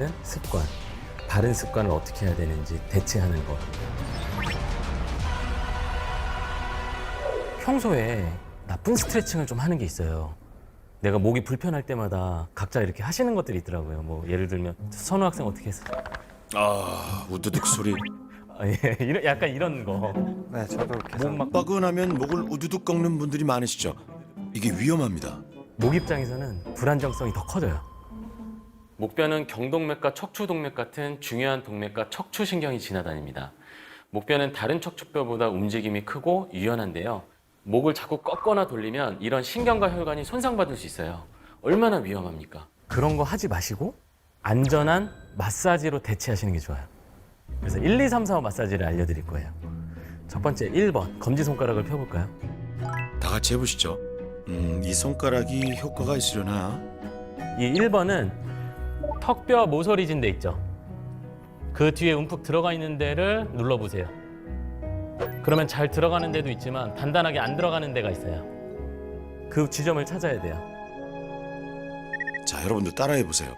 번째는 습관. 바른 습관을 어떻게 해야 되는지 대체하는 거. 평소에 나쁜 스트레칭을 좀 하는 게 있어요. 내가 목이 불편할 때마다 각자 이렇게 하시는 것들이 있더라고요. 뭐 예를 들면 선우 학생 어떻게 했어요? 아, 우두둑 소리. 아, 예, 약간 이런 거. 네, 저도 계속 막 뻐근하면 목을 우두둑 꺾는 분들이 많으시죠. 이게 위험합니다. 목 입장에서는 불안정성이 더 커져요. 목뼈는 경동맥과 척추동맥 같은 중요한 동맥과 척추신경이 지나다닙니다. 목뼈는 다른 척추뼈보다 움직임이 크고 유연한데요. 목을 자꾸 꺾거나 돌리면 이런 신경과 혈관이 손상받을 수 있어요. 얼마나 위험합니까? 그런 거 하지 마시고 안전한 마사지로 대체하시는 게 좋아요. 그래서 1, 2, 3, 4, 5 마사지를 알려드릴 거예요. 첫 번째 1번 검지손가락을 펴볼까요? 다 같이 해보시죠. 이 손가락이 효과가 있으려나? 이 1번은 턱뼈 모서리진 데 있죠. 그 뒤에 움푹 들어가 있는 데를 눌러보세요. 그러면 잘 들어가는 데도 있지만 단단하게 안 들어가는 데가 있어요. 그 지점을 찾아야 돼요. 자, 여러분도 따라해보세요.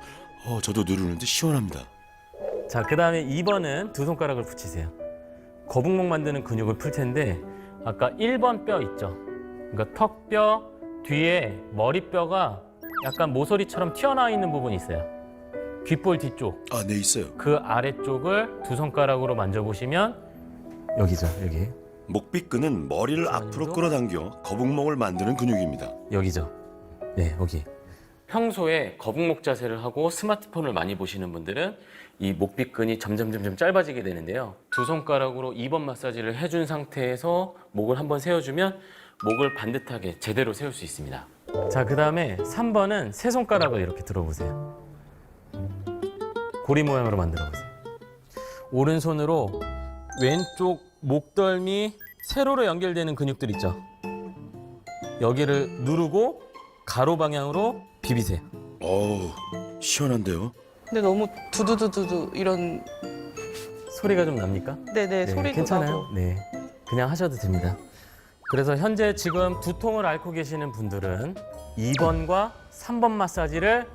저도 누르는데 시원합니다. 자, 그 다음에 2번은 두 손가락을 붙이세요. 거북목 만드는 근육을 풀 텐데 아까 1번 뼈 있죠. 그러니까 턱뼈 뒤에 머리뼈가 약간 모서리처럼 튀어나와 있는 부분이 있어요. 귓볼 뒤쪽. 아, 네, 있어요. 그 아래쪽을 두 손가락으로 만져보시면 여기죠, 여기. 목비끈은 머리를 앞으로 정도? 끌어당겨 거북목을 만드는 근육입니다. 여기죠. 네, 여기. 평소에 거북목 자세를 하고 스마트폰을 많이 보시는 분들은 이 목비끈이 점점 짧아지게 되는데요. 두 손가락으로 2번 마사지를 해준 상태에서 목을 한번 세워주면 목을 반듯하게 제대로 세울 수 있습니다. 자, 그 다음에 3번은 세 손가락을 이렇게 들어보세요. 고리 모양으로 만들어 보세요. 오른손으로 왼쪽 목덜미 세로로 연결되는 근육들 있죠. 여기를 누르고 가로 방향으로 비비세요. 어우, 시원한데요? 근데 너무 두두두두두 이런 소리가 좀 납니까? 네네 소리도 괜찮아요? 나고 네, 그냥 하셔도 됩니다. 그래서 현재 지금 두통을 앓고 계시는 분들은 2번과 3번 마사지를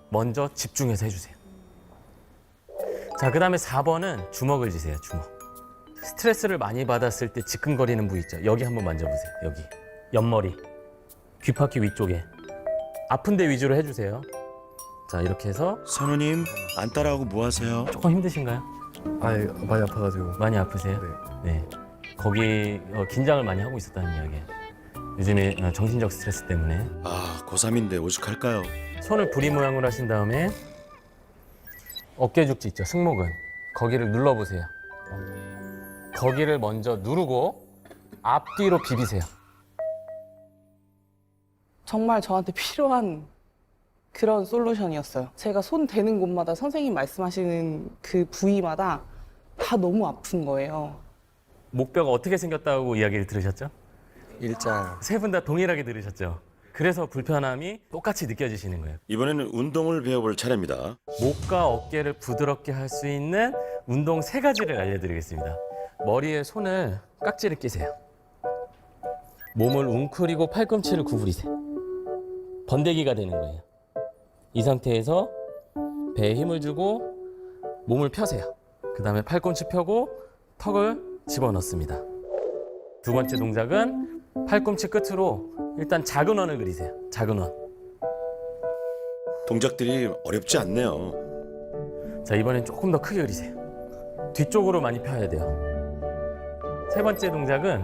먼저 집중해서 해주세요. 자, 그 다음에 4번은 주먹을 쥐세요, 주먹. 스트레스를 많이 받았을 때 지끈거리는 부위 있죠. 여기 한번 만져보세요, 여기. 옆머리, 귓바퀴 위쪽에. 아픈 데 위주로 해주세요. 자, 이렇게 해서 선우님, 안 따라하고 뭐 하세요? 조금 힘드신가요? 많이 아파가지고. 많이 아프세요? 네. 거기 긴장을 많이 하고 있었다는 이야기예요. 요즘에 정신적 스트레스 때문에. 아, 고3인데 오죽할까요? 손을 부리 모양으로 하신 다음에 어깨 죽지 있죠, 승모근. 거기를 눌러보세요. 거기를 먼저 누르고 앞뒤로 비비세요. 정말 저한테 필요한 그런 솔루션이었어요. 제가 손 대는 곳마다 선생님 말씀하시는 그 부위마다 다 너무 아픈 거예요. 목뼈가 어떻게 생겼다고 이야기를 들으셨죠? 일자. 세 분 다 동일하게 들으셨죠? 그래서 불편함이 똑같이 느껴지시는 거예요. 이번에는 운동을 배워볼 차례입니다. 목과 어깨를 부드럽게 할 수 있는 운동 3가지를 알려드리겠습니다. 머리에 손을 깍지를 끼세요. 몸을 웅크리고 팔꿈치를 구부리세요. 번데기가 되는 거예요. 이 상태에서 배에 힘을 주고 몸을 펴세요. 그 다음에 팔꿈치 펴고 턱을 집어넣습니다. 두 번째 동작은 팔꿈치 끝으로 일단 작은 원을 그리세요. 작은 원. 동작들이 어렵지 않네요. 자, 이번엔 조금 더 크게 그리세요. 뒤쪽으로 많이 펴야 돼요. 세 번째 동작은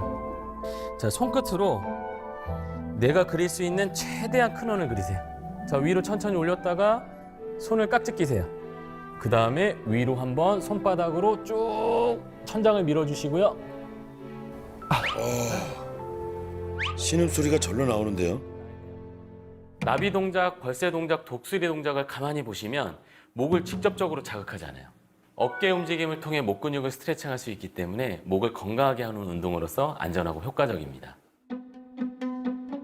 자, 손끝으로 내가 그릴 수 있는 최대한 큰 원을 그리세요. 자, 위로 천천히 올렸다가 손을 깍지 끼세요. 그 다음에 위로 한번 손바닥으로 쭉 천장을 밀어주시고요. 신음소리가 절로 나오는데요. 나비 동작, 벌새 동작, 독수리 동작을 가만히 보시면 목을 직접적으로 자극하지 않아요. 어깨 움직임을 통해 목 근육을 스트레칭할 수 있기 때문에 목을 건강하게 하는 운동으로서 안전하고 효과적입니다.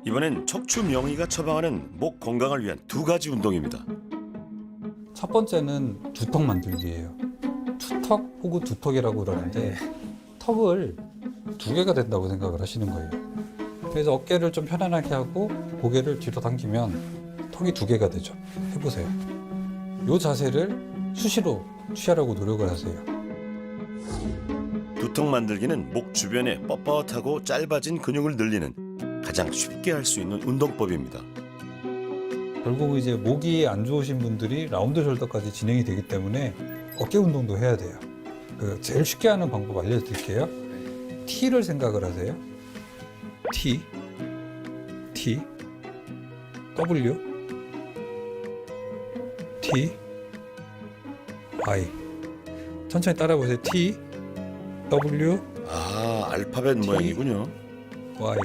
이번엔 척추 명의가 처방하는 목 건강을 위한 2가지 운동입니다. 첫 번째는 두턱 만들기예요. 투턱 혹은 두턱이라고 그러는데 턱을 2개가 된다고 생각을 하시는 거예요. 그래서 어깨를 좀 편안하게 하고 고개를 뒤로 당기면 턱이 2개가 되죠. 해보세요. 이 자세를 수시로 취하려고 노력을 하세요. 두통 만들기는 목 주변에 뻣뻣하고 짧아진 근육을 늘리는 가장 쉽게 할 수 있는 운동법입니다. 결국 이제 목이 안 좋으신 분들이 라운드 숄더까지 진행이 되기 때문에 어깨 운동도 해야 돼요. 제일 쉽게 하는 방법 알려드릴게요. T를 생각을 하세요. T, W, T, Y. 천천히 따라 보세요. T, W, 아, 알파벳 모양이군요. Y.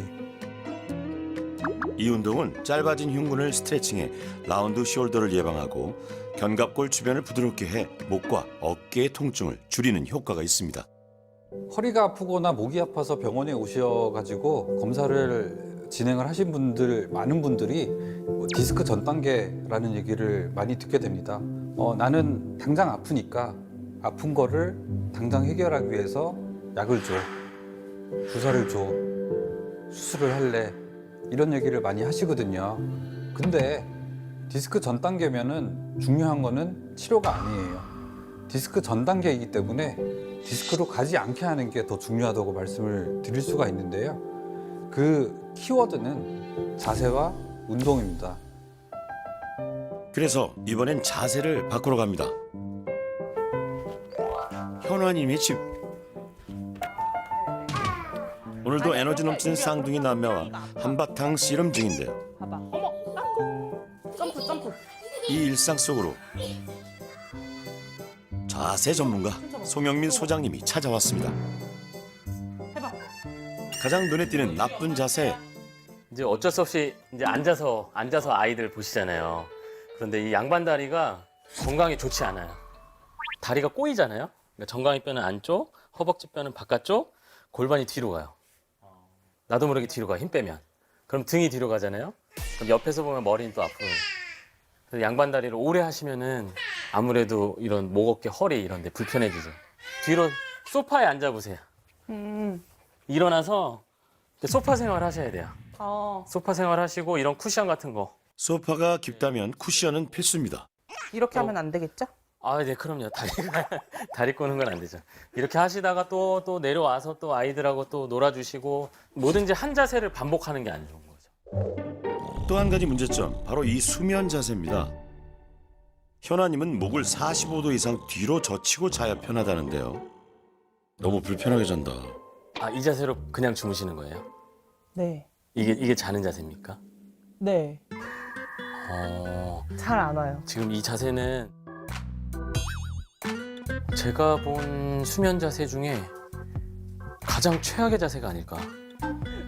이 운동은 짧아진 흉근을 스트레칭해 라운드 숄더를 예방하고 견갑골 주변을 부드럽게 해 목과 어깨의 통증을 줄이는 효과가 있습니다. 허리가 아프거나 목이 아파서 병원에 오셔가지고 검사를 진행을 하신 분들, 많은 분들이 디스크 전 단계라는 얘기를 많이 듣게 됩니다. 나는 당장 아프니까 아픈 거를 당장 해결하기 위해서 약을 줘, 주사를 줘, 수술을 할래, 이런 얘기를 많이 하시거든요. 근데 디스크 전 단계면은 중요한 거는 치료가 아니에요. 디스크 전 단계이기 때문에 디스크로 가지 않게 하는 게 더 중요하다고 말씀을 드릴 수가 있는데요. 그 키워드는 자세와 운동입니다. 그래서 이번엔 자세를 바꾸러 갑니다. 현화님의 집. 오늘도 에너지 넘치는 쌍둥이 남매와 한바탕 씨름 중인데요. 봐봐. 어머, 땅콩. 점프. 이 일상 속으로 자세 전문가 송영민 소장님이 찾아왔습니다. 해봐. 가장 눈에 띄는 나쁜 자세. 이제 어쩔 수 없이 이제 앉아서 아이들 보시잖아요. 그런데 이 양반 다리가 건강에 좋지 않아요. 다리가 꼬이잖아요. 그러니까 정강이 뼈는 안쪽, 허벅지 뼈는 바깥쪽, 골반이 뒤로 가요. 나도 모르게 뒤로 가, 힘 빼면. 그럼 등이 뒤로 가잖아요. 그럼 옆에서 보면 머리는 또 앞으로. 그래서 양반 다리를 오래 하시면은 아무래도 이런 목, 어깨, 허리 이런 데 불편해지죠. 뒤로 소파에 앉아보세요. 일어나서 소파 생활 하셔야 돼요. 소파 생활 하시고 이런 쿠션 같은 거. 소파가 깊다면 쿠션은 필수입니다. 이렇게 하면 안 되겠죠? 아, 네, 그럼요. 다리 꼬는 건 안 되죠. 이렇게 하시다가 또 내려와서 또 아이들하고 또 놀아주시고 뭐든지 한 자세를 반복하는 게 안 좋은 거죠. 또 한 가지 문제점, 바로 이 수면 자세입니다. 현아님은 목을 45도 이상 뒤로 젖히고 자야 편하다는데요. 너무 불편하게 잔다. 아, 이 자세로 그냥 주무시는 거예요? 네. 이게 자는 자세입니까? 네. 잘 안 와요. 지금 이 자세는 제가 본 수면 자세 중에 가장 최악의 자세가 아닐까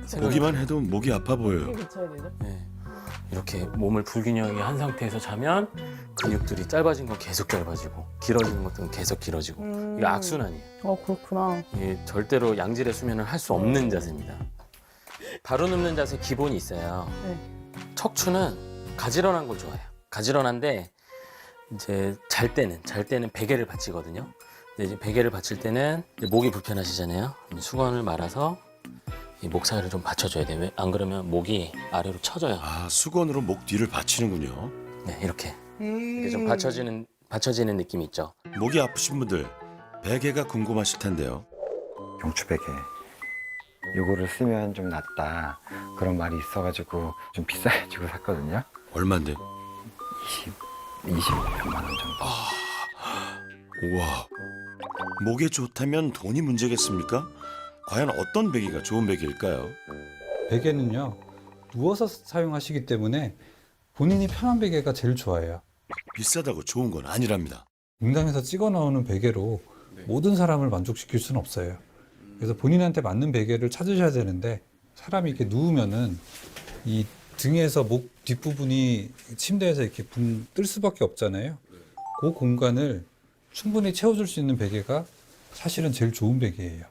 생각이 보기만 해도 목이 아파 보여요. 붙여야 되죠? 네. 이렇게 몸을 불균형하게 한 상태에서 자면 근육들이 짧아진 건 계속 짧아지고 길어지는 것들은 계속 길어지고 이거 악순환이에요. 그렇구나. 이게 절대로 양질의 수면을 할 수 없는 자세입니다. 바로 눕는 자세 기본이 있어요. 네. 척추는 가지런한 걸 좋아해요. 가지런한데 이제 잘 때는 베개를 받치거든요. 근데 이제 베개를 받칠 때는 이제 목이 불편하시잖아요. 수건을 말아서 이 목 사이를 좀 받쳐줘야 돼요. 안 그러면 목이 아래로 처져요. 아, 수건으로 목 뒤를 받치는군요. 네, 이렇게 좀 받쳐지는 느낌이 있죠. 목이 아프신 분들 베개가 궁금하실 텐데요. 경추베개. 요거를 쓰면 좀 낫다. 그런 말이 있어가지고 좀 비싸게 주고 샀거든요. 얼마인데? 20몇만 원 정도. 우와. 목에 좋다면 돈이 문제겠습니까? 과연 어떤 베개가 좋은 베개일까요? 베개는요, 누워서 사용하시기 때문에 본인이 편한 베개가 제일 좋아요. 비싸다고 좋은 건 아니랍니다. 공장에서 찍어 나오는 베개로 모든 사람을 만족시킬 수는 없어요. 그래서 본인한테 맞는 베개를 찾으셔야 되는데 사람이 이렇게 누우면은 이 등에서 목 뒷부분이 침대에서 이렇게 붕 뜰 수밖에 없잖아요. 그 공간을 충분히 채워줄 수 있는 베개가 사실은 제일 좋은 베개예요.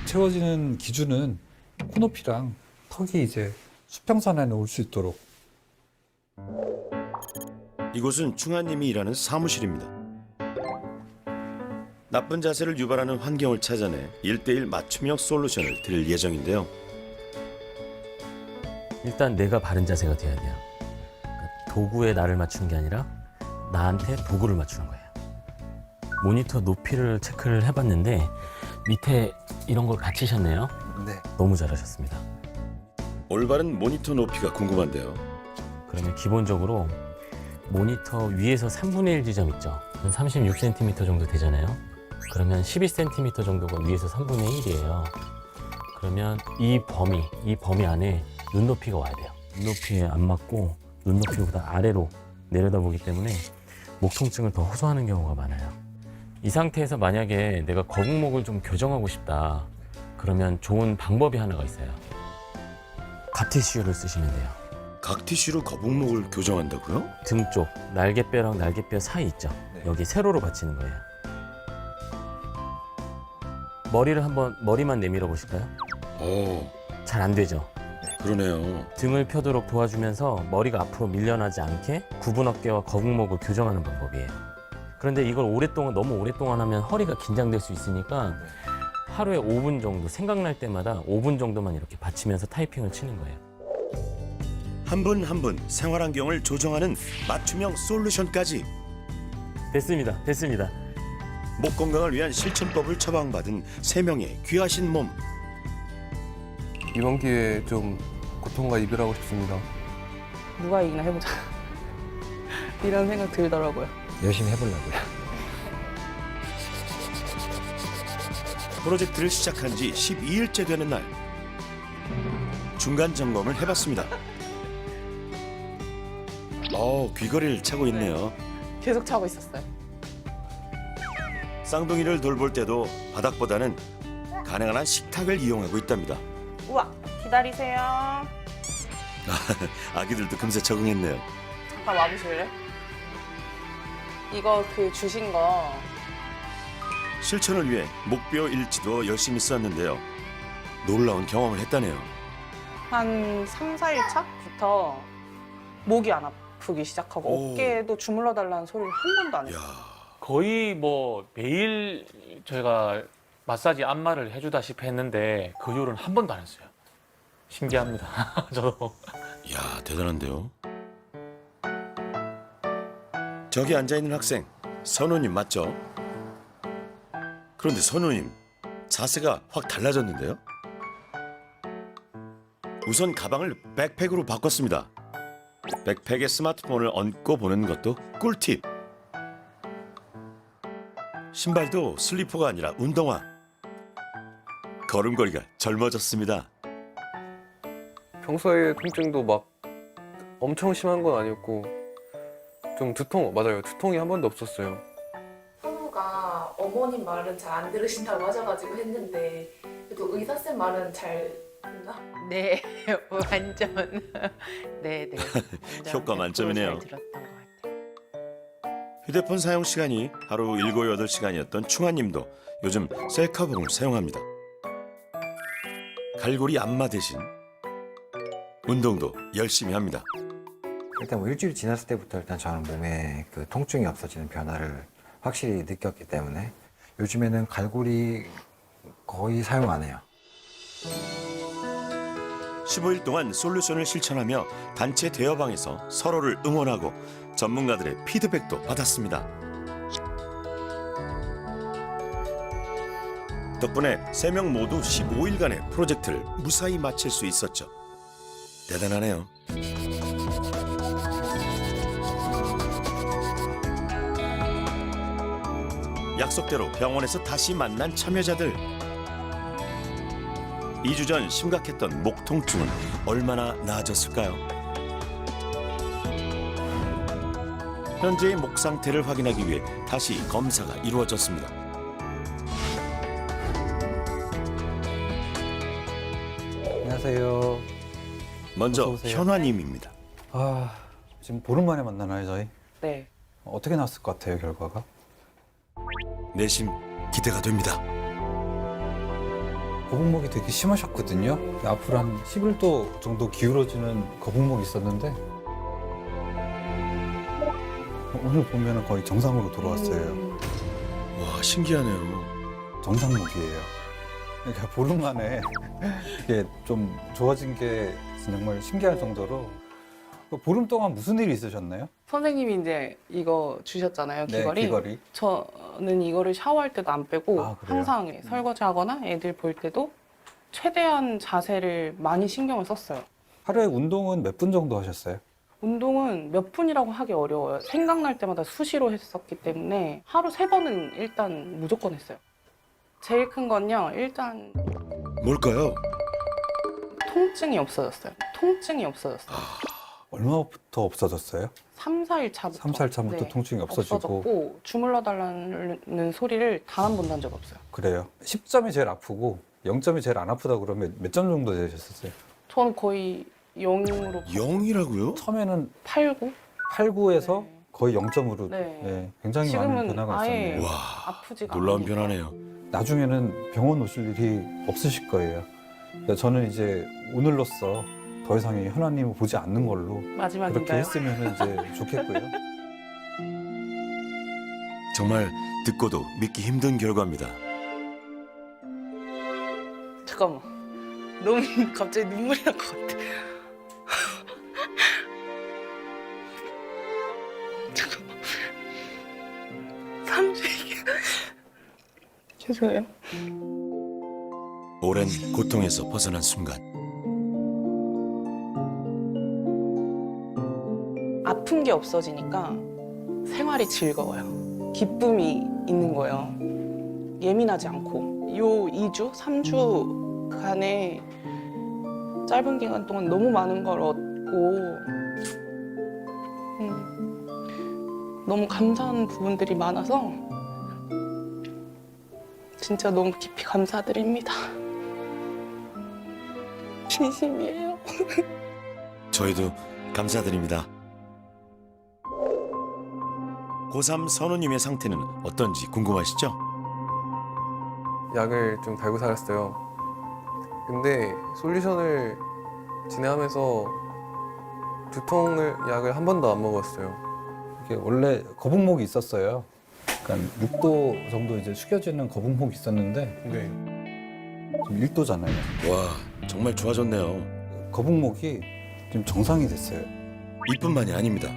채워지는 기준은 코높이랑 턱이 이제 수평선에 올 수 있도록. 이곳은 충아님이 일하는 사무실입니다. 나쁜 자세를 유발하는 환경을 찾아내 1:1 맞춤형 솔루션을 드릴 예정인데요. 일단 내가 바른 자세가 돼야 돼요. 그러니까 도구에 나를 맞추는 게 아니라 나한테 도구를 맞추는 거예요. 모니터 높이를 체크를 해봤는데 밑에 이런 걸 갖추셨네요. 네. 너무 잘하셨습니다. 올바른 모니터 높이가 궁금한데요. 그러면 기본적으로 모니터 위에서 3분의 1 지점 있죠. 한 36cm 정도 되잖아요. 그러면 12cm 정도가 위에서 3분의 1이에요. 그러면 이 범위 안에 눈높이가 와야 돼요. 눈높이에 안 맞고 눈높이보다 아래로 내려다보기 때문에 목 통증을 더 호소하는 경우가 많아요. 이 상태에서 만약에 내가 거북목을 좀 교정하고 싶다. 그러면 좋은 방법이 하나가 있어요. 갑티슈를 쓰시면 돼요. 각티슈로 거북목을 교정한다고요? 등 쪽 날개뼈랑 날개뼈 사이 있죠. 네. 여기 세로로 받치는 거예요. 머리만 내밀어 보실까요? 오, 잘 안 되죠. 그러네요. 등을 펴도록 도와주면서 머리가 앞으로 밀려나지 않게 구분 어깨와 거북목을 교정하는 방법이에요. 그런데 이걸 너무 오랫동안 하면 허리가 긴장될 수 있으니까 하루에 5분 정도 생각날 때마다 5분 정도만 이렇게 받치면서 타이핑을 치는 거예요. 한 분 한 분 생활 환경을 조정하는 맞춤형 솔루션까지. 됐습니다. 목 건강을 위한 실천법을 처방받은 3명의 귀하신 몸. 이번 기회에 좀 고통과 이별하고 싶습니다. 누가 이기나 해보자. 이런 생각 들더라고요. 열심히 해보려고요. 프로젝트를 시작한 지 12일째 되는 날. 중간 점검을 해봤습니다. 귀걸이를 차고 있네요. 계속 차고 있었어요. 쌍둥이를 돌볼 때도 바닥보다는 가능한 한 식탁을 이용하고 있답니다. 우와, 기다리세요. 아기들도 금세 적응했네요. 잠깐 와보실래? 이거 주신 거 실천을 위해 목표 일지도 열심히 썼는데요. 놀라운 경험을 했다네요. 한 3, 4일 차부터 목이 안 아프기 시작하고 오. 어깨에도 주물러 달라는 소리를 한 번도 안 했어요. 거의 뭐 매일 저희가 마사지 안마를 해주다시피 했는데 그 이후로는 한 번도 안 했어요. 신기합니다. 저도. 이야, 대단한데요. 저기 앉아있는 학생, 선우님 맞죠? 그런데 선우님, 자세가 확 달라졌는데요? 우선 가방을 백팩으로 바꿨습니다. 백팩에 스마트폰을 얹고 보는 것도 꿀팁. 신발도 슬리퍼가 아니라 운동화. 걸음걸이가 젊어졌습니다. 평소에 통증도 막 엄청 심한 건 아니었고 좀 맞아요. 두통이 한 번도 없었어요. 선우가 어머님 말은 잘 안 들으신다고 하셔가지고 했는데 그래도 의사쌤 말은 잘 듣나? 네, 완전 네. 효과 만점이네요. 잘 들었던 것 같아요. 휴대폰 사용 시간이 하루 7, 8시간이었던 충아님도 요즘 셀카봉을 사용합니다. 갈고리 안마 대신 운동도 열심히 합니다. 일단 뭐 일주일 지났을 때부터 일단 저는 몸에 그 통증이 없어지는 변화를 확실히 느꼈기 때문에 요즘에는 갈고리 거의 사용 안 해요. 15일 동안 솔루션을 실천하며 단체 대여방에서 서로를 응원하고 전문가들의 피드백도 받았습니다. 덕분에 3명 모두 15일간의 프로젝트를 무사히 마칠 수 있었죠. 대단하네요. 약속대로 병원에서 다시 만난 참여자들. 2주 전 심각했던 목 통증은 얼마나 나아졌을까요? 현재의 목 상태를 확인하기 위해 다시 검사가 이루어졌습니다. 안녕하세요. 먼저 어서 오세요. 현화님입니다. 지금 보름 만에 만나나요, 저희? 네. 어떻게 나왔을 것 같아요, 결과가? 내심 기대가 됩니다. 거북목이 되게 심하셨거든요. 앞으로 한 11도 정도 기울어지는 거북목이 있었는데 오늘 보면 거의 정상으로 돌아왔어요. 와, 신기하네요. 정상목이에요. 그러니까 보름 만에 이게 좀 좋아진 게 정말 신기할 정도로 보름 동안 무슨 일이 있으셨나요? 선생님이 이제 이거 주셨잖아요, 귀걸이. 귀걸이. 저는 이거를 샤워할 때도 안 빼고 아, 그래요? 항상 설거지하거나 애들 볼 때도 최대한 자세를 많이 신경을 썼어요. 하루에 운동은 몇 분 정도 하셨어요? 운동은 몇 분이라고 하기 어려워요. 생각날 때마다 수시로 했었기 때문에 하루 3번은 일단 무조건 했어요. 제일 큰 건요, 일단 뭘까요? 통증이 없어졌어요. 통증이 없어졌어요. 얼마부터 없어졌어요? 3, 4일 차부터. 3, 4일 차부터 통증이 없어지고. 없어졌고 주물러 달라는 소리를 단 한 번도 한 적 없어요. 그래요. 10점이 제일 아프고 0점이 제일 안 아프다 그러면 몇 점 정도 되셨어요? 저는 거의 0으로 0이라고요? 처음에는 8, 9? 8, 9에서 네. 거의 0점으로 네. 굉장히 많은 지금은 변화가 아예 있었네요. 와, 아프지가 놀라운 않으니까. 변화네요. 나중에는 병원 오실 일이 없으실 거예요. 근데 저는 이제 오늘로써 더 이상 이 현아님을 보지 않는 걸로 그렇게 마지막인가요? 했으면 이제 좋겠고요. 정말 듣고도 믿기 힘든 결과입니다. 잠깐만. 너무 갑자기 눈물이 날 것 같아. 잠깐만. 3주에 죄송해요. 오랜 고통에서 벗어난 순간 아픈 게 없어지니까 생활이 즐거워요. 기쁨이 있는 거예요. 예민하지 않고. 요 2주, 3주간의 짧은 기간 동안 너무 많은 걸 얻고 너무 감사한 부분들이 많아서 진짜 너무 깊이 감사드립니다. 진심이에요. 저희도 감사드립니다. 고3 선우님의 상태는 어떤지 궁금하시죠? 약을 좀 달고 살았어요. 근데 솔루션을 진행하면서 두통을 약을 한 번도 안 먹었어요. 이게 원래 거북목이 있었어요. 그러니까 6도 정도 이제 숙여지는 거북목이 있었는데 네. 지금 1도잖아요. 와, 정말 좋아졌네요. 거북목이 지금 정상이 됐어요. 이뿐만이 아닙니다.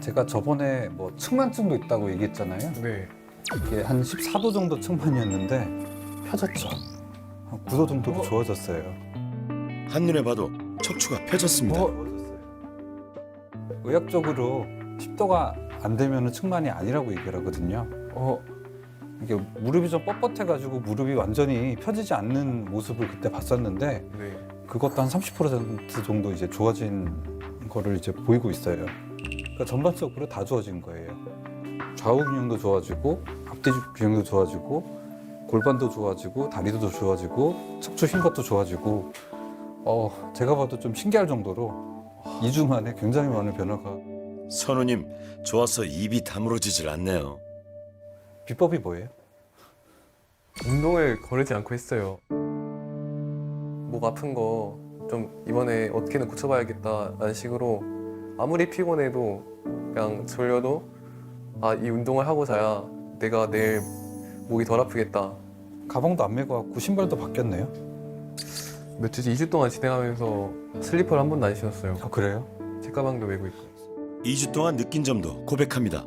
제가 저번에 뭐 측만증도 있다고 얘기했잖아요. 네. 이게 한 14도 정도 측만이었는데 펴졌죠. 한 9도 정도로 좋아졌어요. 한눈에 봐도 척추가 펴졌습니다. 의학적으로 10도가 안 되면 측만이 아니라고 얘기를 하거든요. 이게 무릎이 좀 뻣뻣해가지고 무릎이 완전히 펴지지 않는 모습을 그때 봤었는데 네. 그것도 한 30% 정도 이제 좋아진 거를 이제 보이고 있어요. 그러니까 전반적으로 다 좋아진 거예요. 좌우 균형도 좋아지고 앞뒤 균형도 좋아지고 골반도 좋아지고 다리도 더 좋아지고 척추 흰 것도 좋아지고 제가 봐도 좀 신기할 정도로 2주 만에 굉장히 많은 변화가. 선우님, 좋아서 입이 다물어지질 않네요. 비법이 뭐예요? 운동을 거르지 않고 했어요. 목 아픈 거 좀 이번에 어떻게든 고쳐봐야겠다라는 식으로 아무리 피곤해도 그냥 졸려도 이 운동을 하고 자야 내가 내일 목이 덜 아프겠다. 가방도 안 메고 왔고 신발도 바뀌었네요. 며칠 2주 동안 진행하면서 슬리퍼를 한 번도 안 신었어요. 그래요? 제 가방도 메고 있고. 2주 동안 느낀 점도 고백합니다.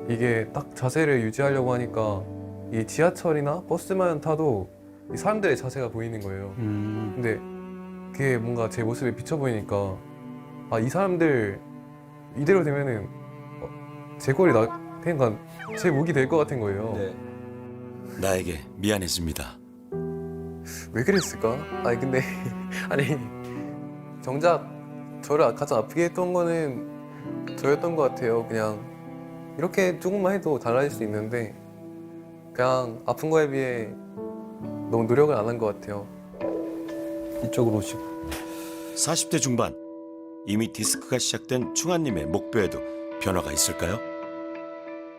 이게 딱 자세를 유지하려고 하니까 이 지하철이나 버스만 타도 이 사람들의 자세가 보이는 거예요. 근데 그게 뭔가 제 모습에 비쳐 보이니까 이 사람들 이대로 되면은 제 꼴이 그러니까 제 목이 될 것 같은 거예요. 네. 나에게 미안했습니다. 왜 그랬을까? 근데 정작 저를 가장 아프게 했던 거는 저였던 것 같아요. 그냥 이렇게 조금만 해도 달라질 수 있는데 그냥 아픈 거에 비해 너무 노력을 안 한 것 같아요. 이쪽으로 오시고. 40대 중반, 이미 디스크가 시작된 충아님의 목뼈에도 변화가 있을까요?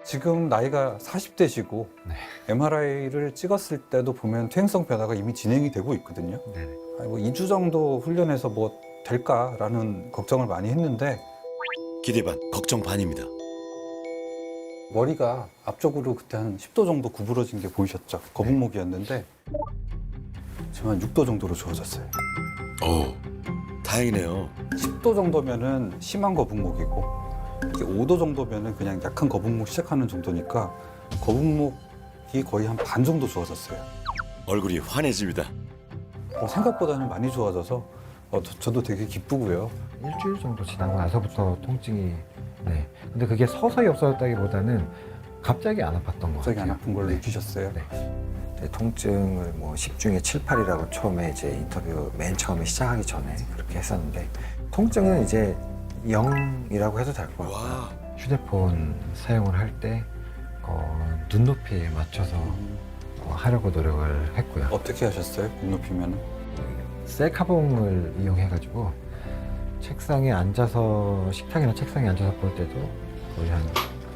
지금 나이가 40대시고 MRI를 찍었을 때도 보면 퇴행성 변화가 이미 진행이 되고 있거든요. 뭐 2주 정도 훈련해서 뭐 될까라는 걱정을 많이 했는데 기대 반, 걱정 반입니다. 머리가 앞쪽으로 그때 한 10도 정도 구부러진 게 보이셨죠? 거북목이었는데 지금 한 6도 정도로 좋아졌어요. 오, 다행이네요. 10도 정도면은 심한 거북목이고, 이게 5도 정도면은 그냥 약한 거북목 시작하는 정도니까 거북목이 거의 한 반 정도 좋아졌어요. 얼굴이 환해집니다. 생각보다는 많이 좋아져서 저도 되게 기쁘고요. 일주일 정도 지나고 나서부터 통증이 네. 근데 그게 서서히 없어졌다기보다는 갑자기 안 아팠던 것 갑자기 같아요. 안 아픈 걸로 네. 느끼셨어요? 네. 네, 통증을 뭐 10중에 7, 8이라고 처음에 이제 인터뷰 맨 처음에 시작하기 전에 그렇게 했었는데 통증은 이제 0이라고 해도 될 것 같아요. 와, 휴대폰 사용을 할 때 눈높이에 맞춰서 하려고 노력을 했고요. 어떻게 하셨어요? 눈높이면? 셀카봉을 이용해가지고 책상에 앉아서 식탁이나 책상에 앉아서 볼 때도 거의 한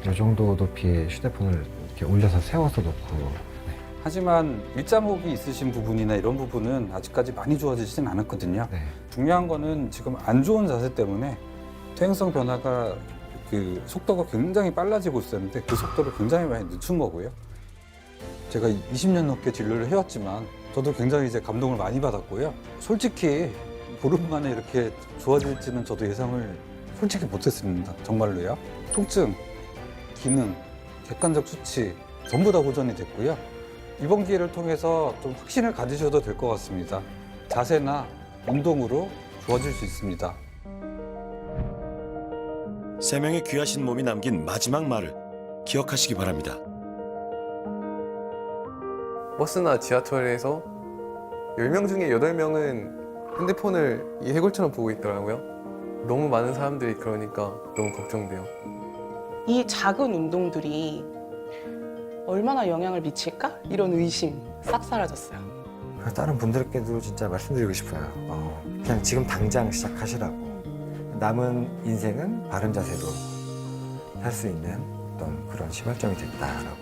이 정도 높이의 휴대폰을 이렇게 올려서 세워서 놓고 네. 하지만 일자목이 있으신 부분이나 이런 부분은 아직까지 많이 좋아지진 않았거든요. 네. 중요한 거는 지금 안 좋은 자세 때문에 퇴행성 변화가 그 속도가 굉장히 빨라지고 있었는데 그 속도를 굉장히 많이 늦춘 거고요. 제가 20년 넘게 진료를 해왔지만 저도 굉장히 이제 감동을 많이 받았고요. 솔직히 보름 만에 이렇게 좋아질지는 저도 예상을 솔직히 못했습니다. 정말로요. 통증, 기능, 객관적 수치 전부 다 호전이 됐고요. 이번 기회를 통해서 좀 확신을 가지셔도 될 것 같습니다. 자세나 운동으로 좋아질 수 있습니다. 세 명의 귀하신 몸이 남긴 마지막 말을 기억하시기 바랍니다. 버스나 지하철에서 10명 중에 8명은 핸드폰을 이 해골처럼 보고 있더라고요. 너무 많은 사람들이 그러니까 너무 걱정돼요. 이 작은 운동들이 얼마나 영향을 미칠까? 이런 의심 싹 사라졌어요. 그래서 다른 분들께도 진짜 말씀드리고 싶어요. 그냥 지금 당장 시작하시라고. 남은 인생은 바른 자세로 살 수 있는 어떤 그런 시발점이 됐다라고